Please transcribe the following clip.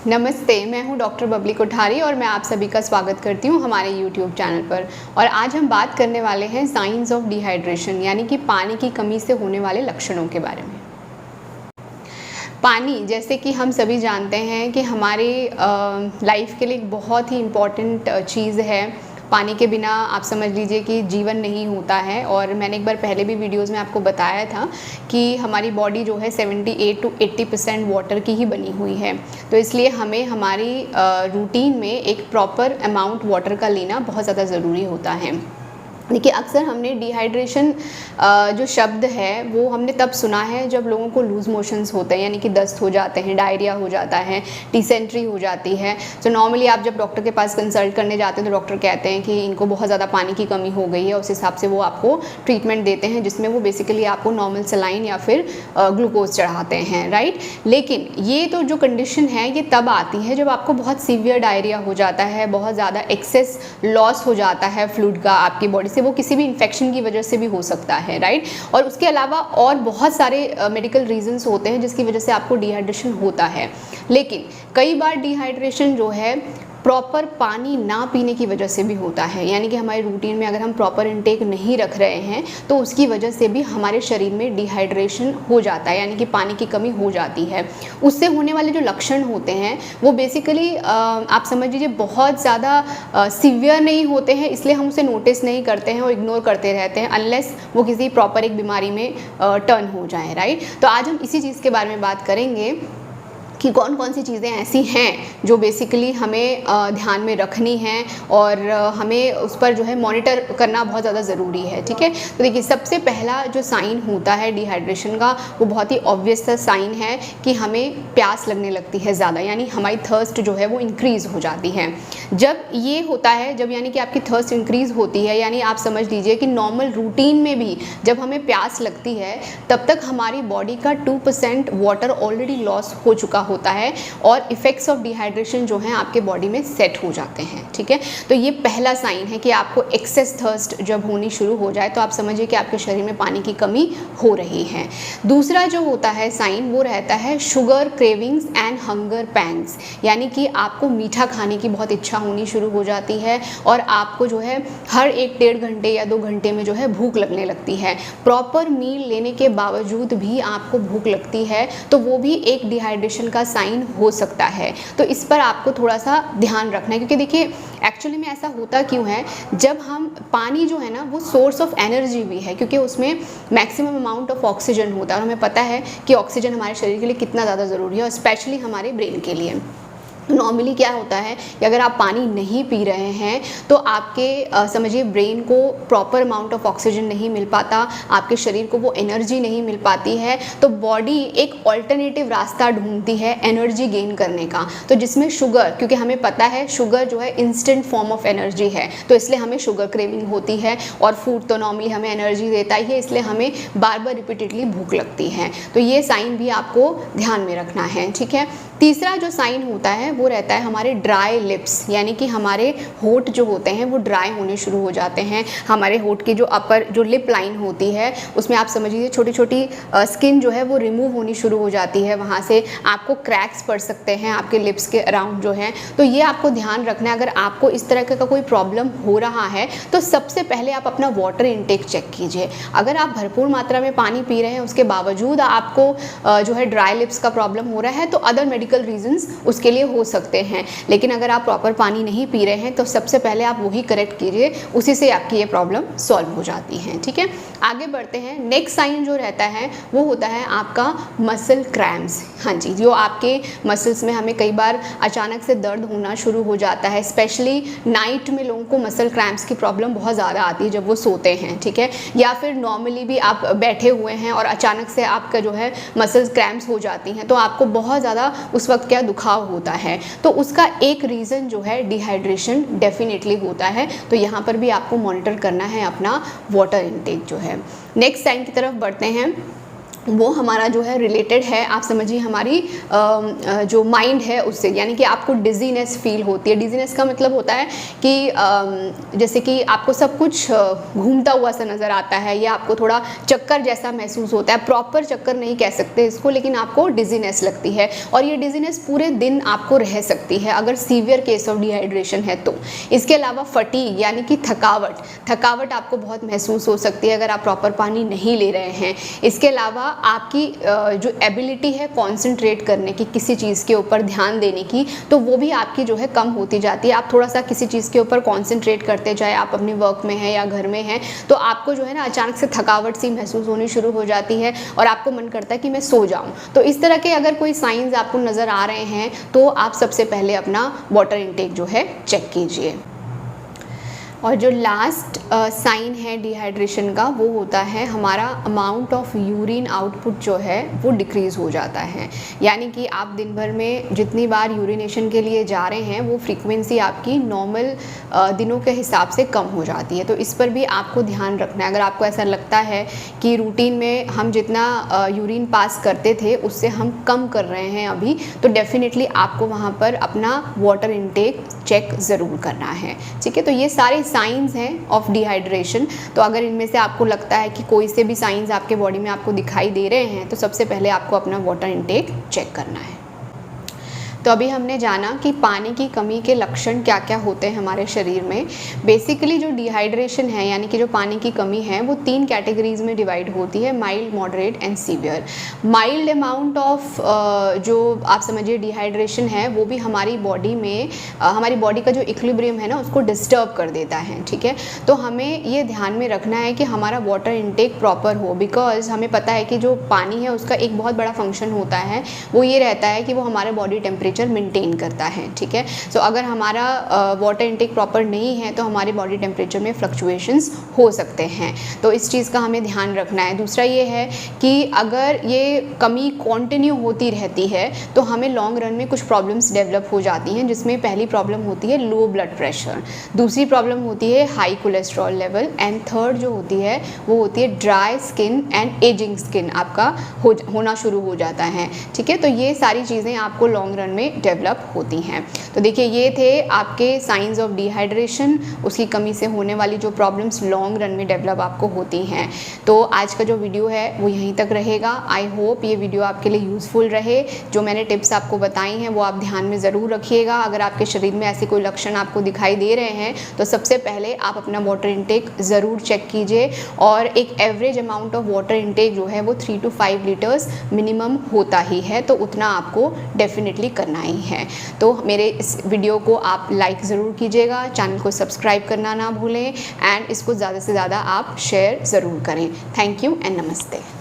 नमस्ते, मैं हूं डॉक्टर बबली कोठारी और मैं आप सभी का स्वागत करती हूं हमारे YouTube चैनल पर। और आज हम बात करने वाले हैं साइंस ऑफ डिहाइड्रेशन, यानी कि पानी की कमी से होने वाले लक्षणों के बारे में। पानी, जैसे कि हम सभी जानते हैं कि हमारी लाइफ के लिए एक बहुत ही इम्पॉर्टेंट चीज़ है। पानी के बिना आप समझ लीजिए कि जीवन नहीं होता है। और मैंने एक बार पहले भी वीडियोस में आपको बताया था कि हमारी बॉडी जो है 78 to 80% वाटर की ही बनी हुई है। तो इसलिए हमें हमारी रूटीन में एक प्रॉपर अमाउंट वाटर का लेना बहुत ज़्यादा ज़रूरी होता है। देखिए, अक्सर हमने डिहाइड्रेशन जो शब्द है वो हमने तब सुना है जब लोगों को लूज़ मोशंस होते हैं, यानी कि दस्त हो जाते हैं, डायरिया हो जाता है, डिसेंट्री हो जाती है। तो नॉर्मली आप जब डॉक्टर के पास कंसल्ट करने जाते हैं तो डॉक्टर कहते हैं कि इनको बहुत ज़्यादा पानी की कमी हो गई है। उस हिसाब से वो आपको ट्रीटमेंट देते हैं, जिसमें वो बेसिकली आपको नॉर्मल सलाइन या फिर ग्लूकोज चढ़ाते हैं, राइट। लेकिन ये तो जो कंडीशन है ये तब आती है जब आपको बहुत सीवियर डायरिया हो जाता है, बहुत ज़्यादा एक्सेस लॉस हो जाता है फ्लूइड का आपकी बॉडी से। वो किसी भी इन्फेक्शन की वजह से भी हो सकता है, राइट। और उसके अलावा और बहुत सारे मेडिकल रीजंस होते हैं जिसकी वजह से आपको डिहाइड्रेशन होता है। लेकिन कई बार डिहाइड्रेशन जो है प्रॉपर पानी ना पीने की वजह से भी होता है, यानी कि हमारी रूटीन में अगर हम प्रॉपर इनटेक नहीं रख रहे हैं तो उसकी वजह से भी हमारे शरीर में डिहाइड्रेशन हो जाता है, यानी कि पानी की कमी हो जाती है। उससे होने वाले जो लक्षण होते हैं वो बेसिकली आप समझ लीजिए बहुत ज़्यादा सीवियर नहीं होते हैं, इसलिए हम उसे नोटिस नहीं करते हैं और इग्नोर करते रहते हैं अनलेस वो किसी प्रॉपर एक बीमारी में टर्न हो जाए, राइट। तो आज हम इसी चीज़ के बारे में बात करेंगे कि कौन कौन सी चीज़ें ऐसी हैं जो बेसिकली हमें ध्यान में रखनी हैं और हमें उस पर जो है मॉनिटर करना बहुत ज़्यादा ज़रूरी है, ठीक है। तो देखिए, सबसे पहला जो साइन होता है डिहाइड्रेशन का वो बहुत ही ऑब्वियस सा साइन है कि हमें प्यास लगने लगती है ज़्यादा, यानी हमारी थर्स्ट जो है वो इंक्रीज़ हो जाती है। जब ये होता है, जब यानी कि आपकी थर्स्ट इंक्रीज़ होती है, यानी आप समझ लीजिए कि नॉर्मल रूटीन में भी जब हमें प्यास लगती है तब तक हमारी बॉडी का 2% वाटर ऑलरेडी लॉस हो चुका होता है और इफेक्ट्स ऑफ डिहाइड्रेशन जो हैं आपके बॉडी में सेट हो जाते हैं, ठीक है। तो ये पहला साइन है कि आपको एक्सेस थर्स्ट जब होनी शुरू हो जाए तो आप समझिए कि आपके शरीर में पानी की कमी हो रही है। दूसरा जो होता है साइन वो रहता है sugar cravings and hunger pangs, यानी कि आपको मीठा खाने की बहुत इच्छा होनी शुरू हो जाती है और आपको जो है हर 1-1.5 घंटे या 2 घंटे में जो है भूख लगने लगती है। प्रॉपर मील लेने के बावजूद भी आपको भूख लगती है तो वो भी एक डिहाइड्रेशन का साइन हो सकता है। तो इस पर आपको थोड़ा सा ध्यान रखना है, क्योंकि देखिए एक्चुअली में ऐसा होता क्यों है, जब हम पानी जो है ना वो सोर्स ऑफ एनर्जी भी है, क्योंकि उसमें मैक्सिमम अमाउंट ऑफ ऑक्सीजन होता है और हमें पता है कि ऑक्सीजन हमारे शरीर के लिए कितना ज़्यादा ज़रूरी है और स्पेशली हमारे ब्रेन के लिए। नॉर्मली क्या होता है कि अगर आप पानी नहीं पी रहे हैं तो आपके समझिए ब्रेन को प्रॉपर अमाउंट ऑफ ऑक्सीजन नहीं मिल पाता, आपके शरीर को वो एनर्जी नहीं मिल पाती है, तो बॉडी एक ऑल्टरनेटिव रास्ता ढूंढती है एनर्जी गेन करने का। तो जिसमें शुगर, क्योंकि हमें पता है शुगर जो है इंस्टेंट फॉर्म ऑफ एनर्जी है, तो इसलिए हमें शुगर क्रेविंग होती है और फूड तो नॉर्मली हमें एनर्जी देता ही है, इसलिए हमें बार बार रिपीटेडली भूख लगती है। तो ये साइन भी आपको ध्यान में रखना है, ठीक है। तीसरा जो साइन होता है वो रहता है हमारे ड्राई लिप्स, यानी कि हमारे होठ जो होते हैं वो ड्राई होने शुरू हो जाते हैं। हमारे होठ की जो अपर जो लिप लाइन होती है उसमें आप समझ लीजिए छोटी छोटी स्किन जो है वो रिमूव होनी शुरू हो जाती है, वहाँ से आपको क्रैक्स पड़ सकते हैं आपके लिप्स के अराउंड जो है। तो ये आपको ध्यान रखना है, अगर आपको इस तरह का कोई प्रॉब्लम हो रहा है तो सबसे पहले आप अपना वाटर इनटेक चेक कीजिए। अगर आप भरपूर मात्रा में पानी पी रहे हैं उसके बावजूद आपको जो है ड्राई लिप्स का प्रॉब्लम हो रहा है तो अदर मेडिकल रीजंस उसके लिए हो सकते हैं। लेकिन अगर आप प्रॉपर पानी नहीं पी रहे हैं तो सबसे पहले आप वही करेक्ट कीजिए, उसी से आपकी ये प्रॉब्लम सॉल्व हो जाती है, ठीक है। आगे बढ़ते हैं। नेक्स्ट साइन जो रहता है वो होता है आपका मसल क्रैम्प्स। हाँ जी, जो आपके मसल्स में हमें कई बार अचानक से दर्द होना शुरू हो जाता है, स्पेशली नाइट में लोगों को मसल क्रैम्प्स की प्रॉब्लम बहुत ज़्यादा आती है जब वो सोते हैं, ठीक है। या फिर नॉर्मली भी आप बैठे हुए हैं और अचानक से आपका जो है मसल क्रैम्प्स हो जाती हैं तो आपको बहुत ज़्यादा उस वक्त क्या दुखाव होता है। तो उसका एक रीज़न जो है डिहाइड्रेशन डेफिनेटली होता है। तो यहाँ पर भी आपको मॉनिटर करना है अपना वाटर इनटेक जो है। नेक्स्ट साइन की तरफ बढ़ते हैं। वो हमारा जो है रिलेटेड है, आप समझिए हमारी जो माइंड है उससे, यानी कि आपको डिजीनेस फील होती है। डिजीनेस का मतलब होता है कि जैसे कि आपको सब कुछ घूमता हुआ सा नज़र आता है, या आपको थोड़ा चक्कर जैसा महसूस होता है। प्रॉपर चक्कर नहीं कह सकते इसको, लेकिन आपको डिजीनेस लगती है, और ये डिजीनेस पूरे दिन आपको रह सकती है अगर सीवियर केस ऑफ डिहाइड्रेशन है तो। इसके अलावा फटीग यानी कि थकावट आपको बहुत महसूस हो सकती है अगर आप प्रॉपर पानी नहीं ले रहे हैं। इसके अलावा आपकी जो एबिलिटी है कॉन्सेंट्रेट करने की, किसी चीज़ के ऊपर ध्यान देने की, तो वो भी आपकी जो है कम होती जाती है। आप थोड़ा सा किसी चीज़ के ऊपर कॉन्सेंट्रेट करते जाए, आप अपने वर्क में हैं या घर में हैं, तो आपको जो है ना अचानक से थकावट सी महसूस होनी शुरू हो जाती है और आपको मन करता है कि मैं सो जाऊं। तो इस तरह के अगर कोई साइंस आपको नज़र आ रहे हैं तो आप सबसे पहले अपना वाटर इनटेक जो है चेक कीजिए। और जो लास्ट साइन है डिहाइड्रेशन का वो होता है हमारा अमाउंट ऑफ यूरिन आउटपुट जो है वो डिक्रीज़ हो जाता है। यानी कि आप दिन भर में जितनी बार यूरिनेशन के लिए जा रहे हैं वो फ्रीक्वेंसी आपकी नॉर्मल दिनों के हिसाब से कम हो जाती है। तो इस पर भी आपको ध्यान रखना है। अगर आपको ऐसा लगता है कि रूटीन में हम जितना यूरिन पास करते थे उससे हम कम कर रहे हैं अभी, तो डेफिनेटली आपको वहाँ पर अपना वाटर इनटेक चेक ज़रूर करना है। ठीक है, तो ये सारे साइंस हैं ऑफ डिहाइड्रेशन। तो अगर इनमें से आपको लगता है कि कोई से भी साइंस आपके बॉडी में आपको दिखाई दे रहे हैं तो सबसे पहले आपको अपना वाटर इनटेक चेक करना है। तो अभी हमने जाना कि पानी की कमी के लक्षण क्या क्या होते हैं हमारे शरीर में। बेसिकली जो डिहाइड्रेशन है यानी कि जो पानी की कमी है वो 3 कैटेगरीज में डिवाइड होती है, mild, moderate and severe. Mild amount of जो आप समझिए डिहाइड्रेशन है वो भी हमारी बॉडी में हमारी बॉडी का जो इक्विलिब्रियम है ना उसको डिस्टर्ब कर देता है। ठीक है, तो हमें ये ध्यान में रखना है कि हमारा वाटर इनटेक प्रॉपर हो, बिकॉज हमें पता है कि जो पानी है उसका एक बहुत बड़ा फंक्शन होता है, वो ये रहता है कि वो हमारे बॉडी टेम्परेचर मेंटेन करता है। ठीक है, सो अगर हमारा वाटर इनटेक प्रॉपर नहीं है तो हमारे बॉडी टेम्परेचर में फ्लक्चुएशंस हो सकते हैं, तो इस चीज़ का हमें ध्यान रखना है। दूसरा ये है कि अगर ये कमी कंटिन्यू होती रहती है तो हमें लॉन्ग रन में कुछ प्रॉब्लम्स डेवलप हो जाती हैं, जिसमें पहली प्रॉब्लम होती है लो ब्लड प्रेशर, दूसरी प्रॉब्लम होती है high cholesterol level, and third जो होती है वो होती है dry skin and ageing skin आपका होना शुरू हो जाता है। ठीक है, तो ये सारी चीज़ें आपको लॉन्ग रन में डेवलप होती हैं। तो देखिए ये थे आपके साइंस ऑफ डिहाइड्रेशन, उसकी कमी से होने वाली जो प्रॉब्लम्स लॉन्ग रन में डेवलप आपको होती हैं। तो आज का जो वीडियो है वो यहीं तक रहेगा। आई होप ये वीडियो आपके लिए यूज़फुल रहे। जो मैंने टिप्स आपको बताई हैं वो आप ध्यान में ज़रूर रखिएगा। अगर आपके शरीर में ऐसे कोई लक्षण आपको दिखाई दे रहे हैं तो सबसे पहले आप अपना वाटर इनटेक ज़रूर चेक कीजिए, और एक average amount of water intake जो है वो 3 to 5 लीटर्स मिनिमम होता ही है, तो उतना आपको डेफिनेटली करना ही है। तो मेरे इस वीडियो को आप लाइक ज़रूर कीजिएगा, चैनल को सब्सक्राइब करना ना भूलें, एंड इसको ज़्यादा से ज़्यादा आप शेयर ज़रूर करें। थैंक यू एंड नमस्ते।